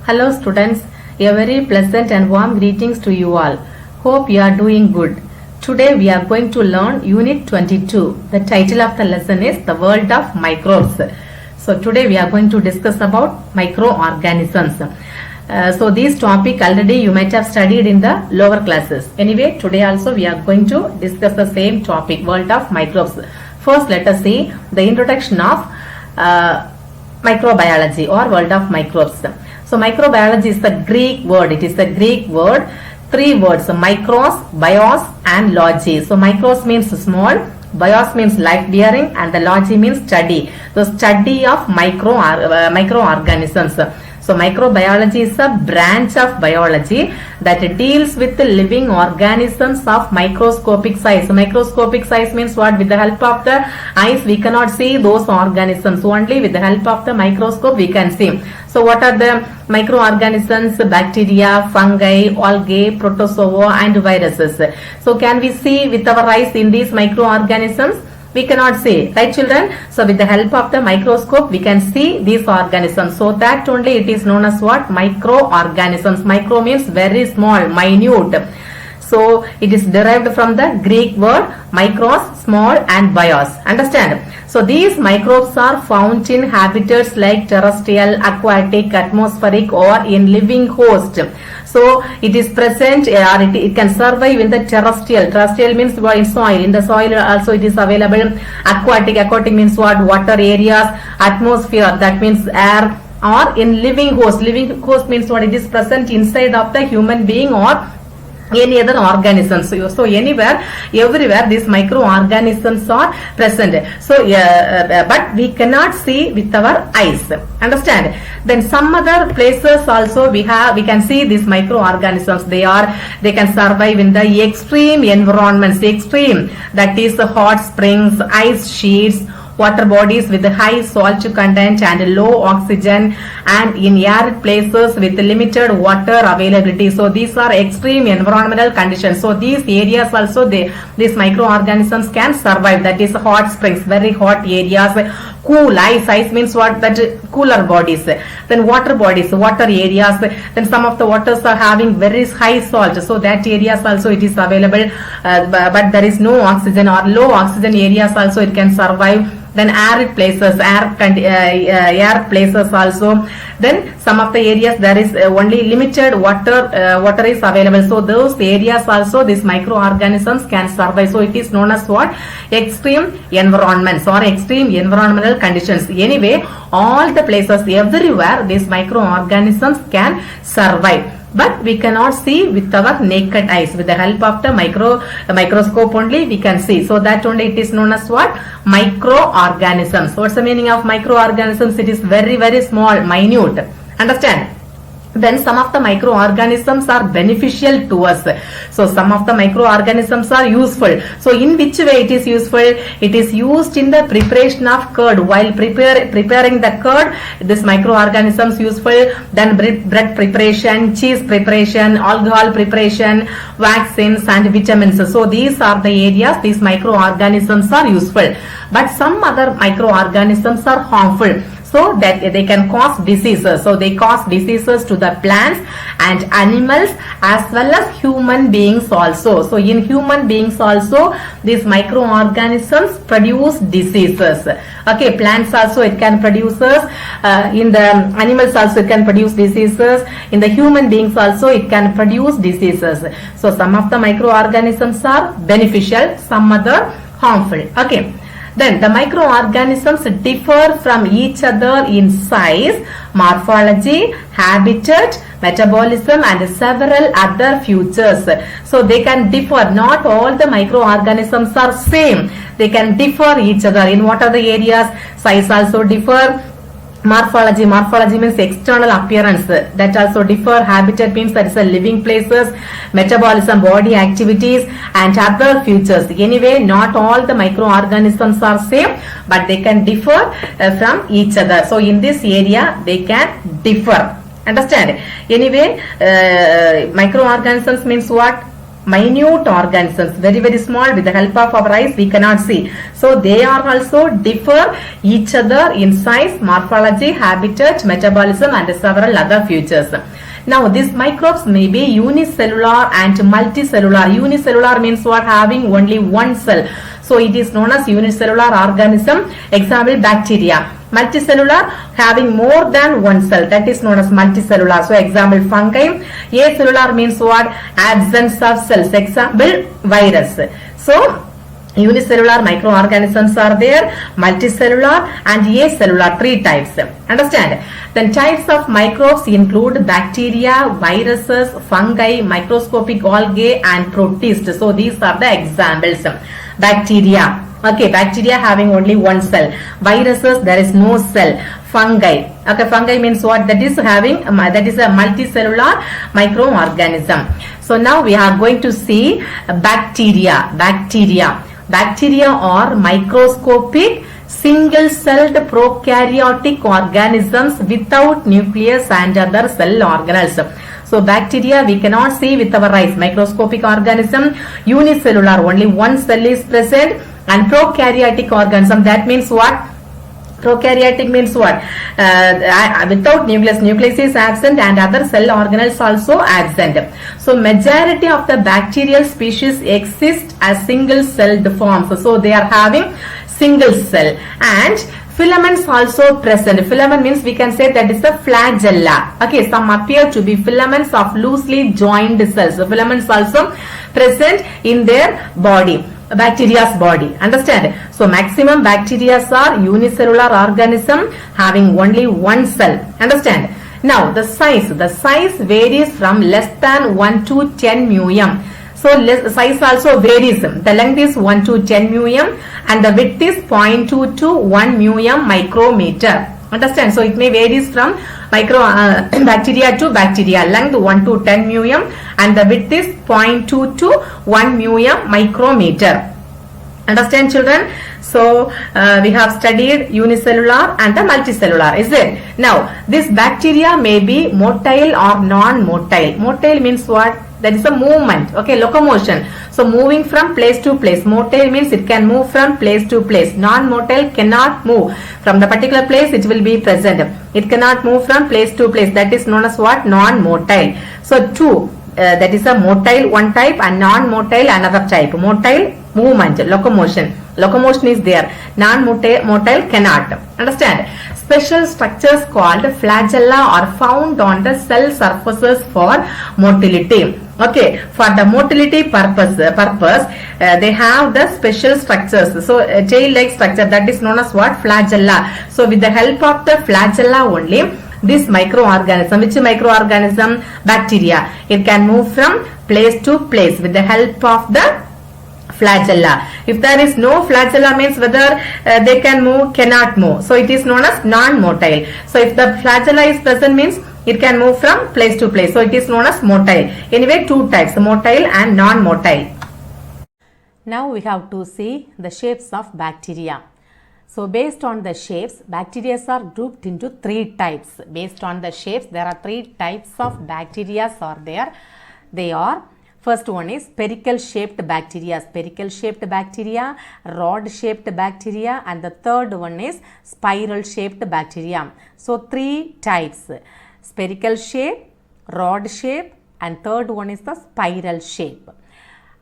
Hello students, a very pleasant and warm greetings to you all. Hope you are doing good. Today we are going to learn Unit 22. The title of the lesson is The World of Microbes. So today we are going to discuss about microorganisms. So this topic already you might have studied in the lower classes. Anyway, today also we are going to discuss the same topic, World of Microbes. First let us see the introduction of microbiology or World of Microbes. So microbiology is the Greek word. It is the Greek word. Three words: micros, bios, and logi. So micros means small, bios means life-bearing, and the logi means study. The study of microorganisms. So microbiology is a branch of biology that deals with the living organisms of microscopic size. So microscopic size means what? With the help of the eyes we cannot see those organisms. Only with the help of the microscope we can see. So what are the microorganisms? Bacteria, fungi, algae, protozoa, and viruses. So can we see with our eyes in these microorganisms? We cannot see, right children? So with the help of the microscope we can see these organisms. So that only it is known as what? Microorganisms. Micro means very small, minute. So it is derived from the Greek word micros, small, and bios. Understand? So these microbes are found in habitats like terrestrial, aquatic, atmospheric, or in living host. So it is present or it can survive in the terrestrial. Terrestrial means in soil. In the soil also it is available. Aquatic. Aquatic means what? Water areas. Atmosphere, that means air. Or in living host. Living host means what? It is present inside of the human being or any other organisms. So anywhere, everywhere these microorganisms are present. So but we cannot see with our eyes. Understand? Then some other places also we can see these microorganisms. They can survive in the extreme environments. Extreme, that is hot springs, ice sheets, water bodies with high salt content and low oxygen, and in arid places with limited water availability. So these are extreme environmental conditions. So these areas also these microorganisms can survive. That is hot springs, very hot areas. Cool, ice means what? That cooler bodies. Then water bodies, water areas. Then some of the waters are having very high salt. So that areas also it is available. But there is no oxygen or low oxygen areas also it can survive. Then arid places, air places also. Then some of the areas there is only limited water is available. So those areas also these microorganisms can survive. So it is known as what? Extreme environments or extreme environmental conditions. Anyway, all the places, everywhere these microorganisms can survive. But we cannot see with our naked eyes. With the help of the microscope only we can see. So that only it is known as what? Microorganisms. What's the meaning of microorganisms? It is very, very small, minute. Understand? Then some of the microorganisms are beneficial to us. So some of the microorganisms are useful. So in which way it is useful? It is used in the preparation of curd. While preparing the curd, this microorganisms useful. Then bread preparation, cheese preparation, alcohol preparation, vaccines, and vitamins. So these are the areas these microorganisms are useful. But some other microorganisms are harmful. So that they can cause diseases. So they cause diseases to the plants and animals as well as human beings also. So in human beings also these microorganisms produce diseases. Okay, plants also it can produce in the animals also it can produce diseases. In the human beings also it can produce diseases. So some of the microorganisms are beneficial, some other harmful. Okay. Then the microorganisms differ from each other in size, morphology, habitat, metabolism, and several other features. So they can differ. Not all the microorganisms are same. They can differ each other. In what are the areas? Size also differ. Morphology means external appearance, that also differ. Habitat means that is a living places. Metabolism, body activities, and other features. Anyway, not all the microorganisms are same, but they can differ from each other. So in this area they can differ. Understand? Anyway, microorganisms means what? minute organisms, very very small. With the help of our eyes we cannot see, so they are also differ each other in size, morphology, habitat, metabolism and several other features. Now these microbes may be unicellular and multicellular. Unicellular means what? Having only one cell, so it is known as unicellular organism. Example, bacteria. Multicellular, having more than one cell, that is known as multicellular. So example, fungi. Acellular means what? Absence of cells. Example, virus. So unicellular microorganisms are there, multicellular and acellular, three types. Understand? Then types of microbes include bacteria, viruses, fungi, microscopic algae and protists. So these are the examples. Bacteria. Okay, bacteria having only one cell. Viruses, there is no cell. Fungi. Okay, fungi means what? That is having that is a multicellular microorganism. So now we are going to see bacteria. Bacteria are microscopic single-celled prokaryotic organisms without nucleus and other cell organelles. So bacteria we cannot see with our eyes. Microscopic organism, unicellular, only one cell is present, and prokaryotic organism, that means what? Prokaryotic means what? Without nucleus is absent and other cell organelles also absent. So majority of the bacterial species exist as single-celled forms. So they are having single cell, and filaments also present. Filament means we can say that is the flagella. Okay, some appear to be filaments of loosely joined cells. So filaments also present in their body, bacteria's body. Understand? So maximum bacteria are unicellular organism having only one cell. Understand? Now the size varies from less than 1 to 10 μm. So size also varies. The length is 1 to 10 μm and the width is 0.2 to 1 μm micrometer. Understand? So it may varies from bacteria to bacteria. Length 1 to 10 μm and the width is 0.2 to 1 μm micrometer. Understand, children? So we have studied unicellular and the multicellular, is it? Now this bacteria may be motile or non-motile. Motile means what? That is a movement, okay, locomotion. So moving from place to place. Motile means it can move from place to place. Non-motile cannot move from the particular place, it will be present. It cannot move from place to place. That is known as what? Non-motile. So two, that is a motile one type and non-motile another type. Motile, movement, locomotion. Locomotion is there. Non-motile cannot. Understand? Special structures called flagella are found on the cell surfaces for motility. Okay, for the motility purpose, they have the special structures. So tail-like structure, that is known as what? Flagella. So with the help of the flagella only, this microorganism, which microorganism? Bacteria. It can move from place to place with the help of the flagella. If there is no flagella means whether they can move, cannot move. So it is known as non-motile. So if the flagella is present means it can move from place to place. So it is known as motile. Anyway, two types, motile and non-motile. Now we have to see the shapes of bacteria. So based on the shapes, bacteria are grouped into three types. Based on the shapes, there are three types of bacteria are there. They are, first one is spherical shaped bacteria, rod shaped bacteria, and the third one is spiral shaped bacteria. So three types: spherical shape, rod shape, and third one is the spiral shape.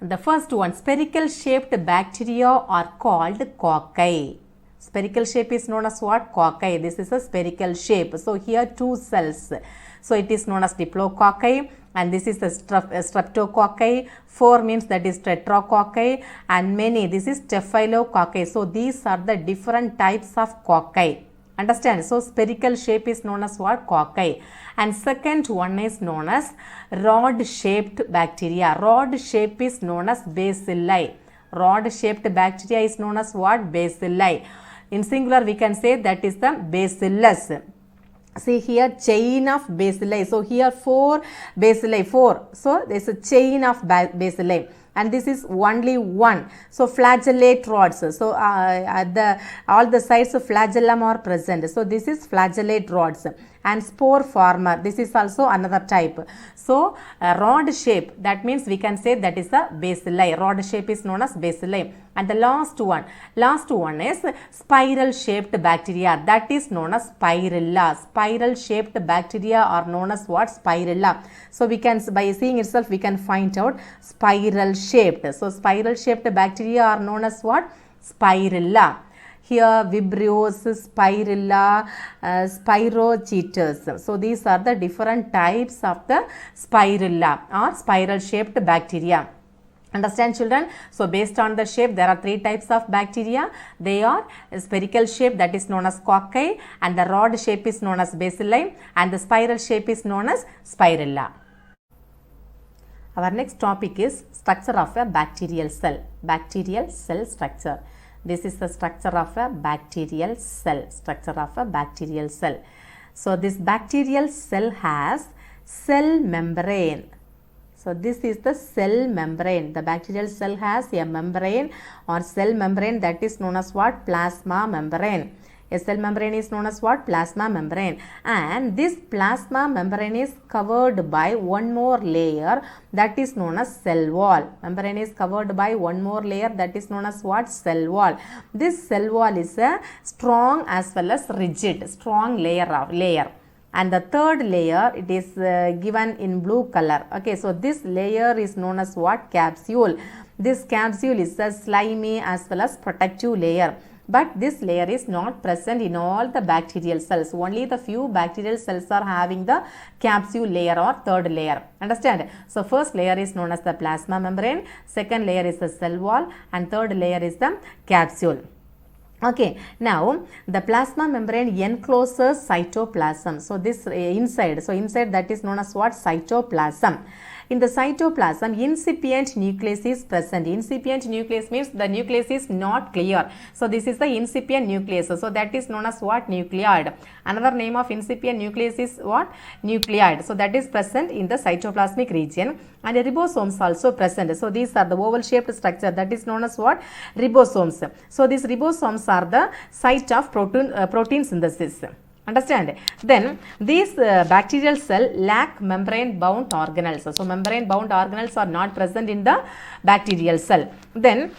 The first one, spherical shaped bacteria are called cocci. Spherical shape is known as what? Cocci. This is a spherical shape. So here two cells. So it is known as diplococci, and this is the streptococci. 4 means that is tetracocci, and many, this is staphylococci. So these are the different types of cocci. Understand? So spherical shape is known as what? Cocci. And second one is known as rod shaped bacteria. Rod shape is known as bacilli. Rod shaped bacteria is known as what? Bacilli. In singular we can say that is the bacillus. See here, chain of bacilli. So here 4 bacilli, 4. So there is a chain of bacilli, and this is only one. So flagellate rods. So all the sides of flagellum are present. So this is flagellate rods, and spore former, this is also another type. So rod shape, that means we can say that is a bacilli. Rod shape is known as bacilli. And the last one is spiral shaped bacteria, that is known as spirilla. Spiral shaped bacteria are known as what? Spirilla. So we can, by seeing itself we can find out spiral shaped. So spiral shaped bacteria are known as what? Spirilla. Here Vibrios, Spirilla, Spirochetus. So these are the different types of the spirilla or spiral shaped bacteria. Understand, children? So based on the shape, there are three types of bacteria. They are spherical shape, that is known as cocci, and the rod shape is known as bacilli, and the spiral shape is known as spirilla. Our next topic is structure of a bacterial cell. Bacterial cell structure. This is the structure of a bacterial cell. Structure of a bacterial cell. So this bacterial cell has cell membrane. So this is the cell membrane. The bacterial cell has a membrane or cell membrane, that is known as what? Plasma membrane. A cell membrane is known as what? Plasma membrane. And this plasma membrane is covered by one more layer, that is known as cell wall. Membrane is covered by one more layer, that is known as what? Cell wall. This cell wall is a strong as well as rigid, strong layer. And the third layer, it is given in blue color. Okay, so this layer is known as what? Capsule. This capsule is a slimy as well as protective layer. But this layer is not present in all the bacterial cells. Only the few bacterial cells are having the capsule layer or third layer. Understand? So first layer is known as the plasma membrane, second layer is the cell wall, and third layer is the capsule. Okay, now the plasma membrane encloses cytoplasm. So this inside that is known as what? Cytoplasm. In the cytoplasm, incipient nucleus is present. Incipient nucleus means the nucleus is not clear. So this is the incipient nucleus. So that is known as what? Nucleoid. Another name of incipient nucleus is what? Nucleoid. So that is present in the cytoplasmic region. And the ribosomes also present. So these are the oval shaped structure, that is known as what? Ribosomes. So these ribosomes are the site of protein synthesis. Understand? Then these bacterial cell lack membrane bound organelles. So membrane bound organelles are not present in the bacterial cell. Then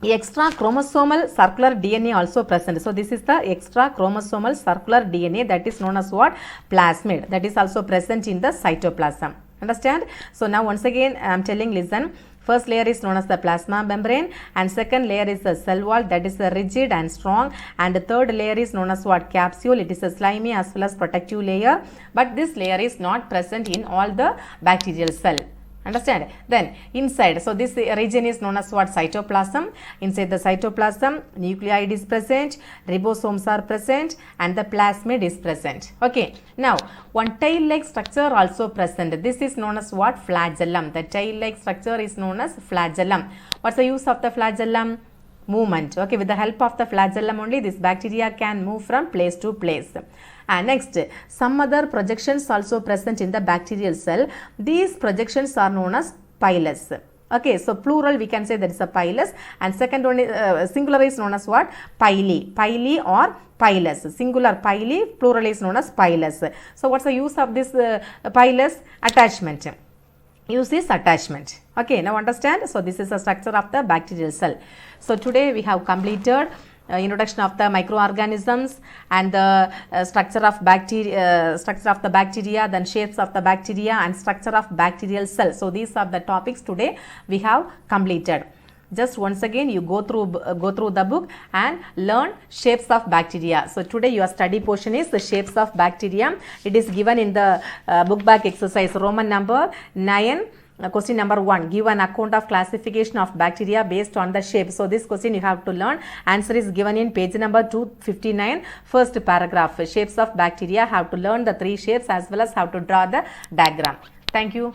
extra chromosomal circular DNA also present. So this is the extra chromosomal circular DNA, that is known as what? Plasmid. That is also present in the cytoplasm. Understand? So now once again I am telling, listen. First layer is known as the plasma membrane, and second layer is the cell wall, that is rigid and strong, and the third layer is known as what? Capsule. It is a slimy as well as protective layer, but this layer is not present in all the bacterial cell. Understand? Then inside, so this region is known as what? Cytoplasm. Inside the cytoplasm, nucleoid is present, ribosomes are present, and the plasmid is present. Okay, now one tail-like structure also present. This is known as what? Flagellum. The tail-like structure is known as flagellum. What's the use of the flagellum? Movement. Okay, with the help of the flagellum only this bacteria can move from place to place. And next, some other projections also present in the bacterial cell. These projections are known as pilus. Okay, so plural we can say that is a pilus, and second one is singular is known as what? Pili. Pili or pilus. Singular pili, plural is known as pilus. So what's the use of this pilus? Attachment. Use is attachment. Okay, now understand. So this is the structure of the bacterial cell. So today we have completed introduction of the microorganisms and the structure of the bacteria, then shapes of the bacteria, and structure of bacterial cells. So these are the topics today we have completed. Just once again you go through the book and learn shapes of bacteria. So today your study portion is the shapes of bacteria. It is given in the book back exercise Roman number 9. Question number 1, give an account of classification of bacteria based on the shape. So this question you have to learn. Answer is given in page number 259, first paragraph. Shapes of bacteria, have to learn the 3 shapes as well as how to draw the diagram. Thank you.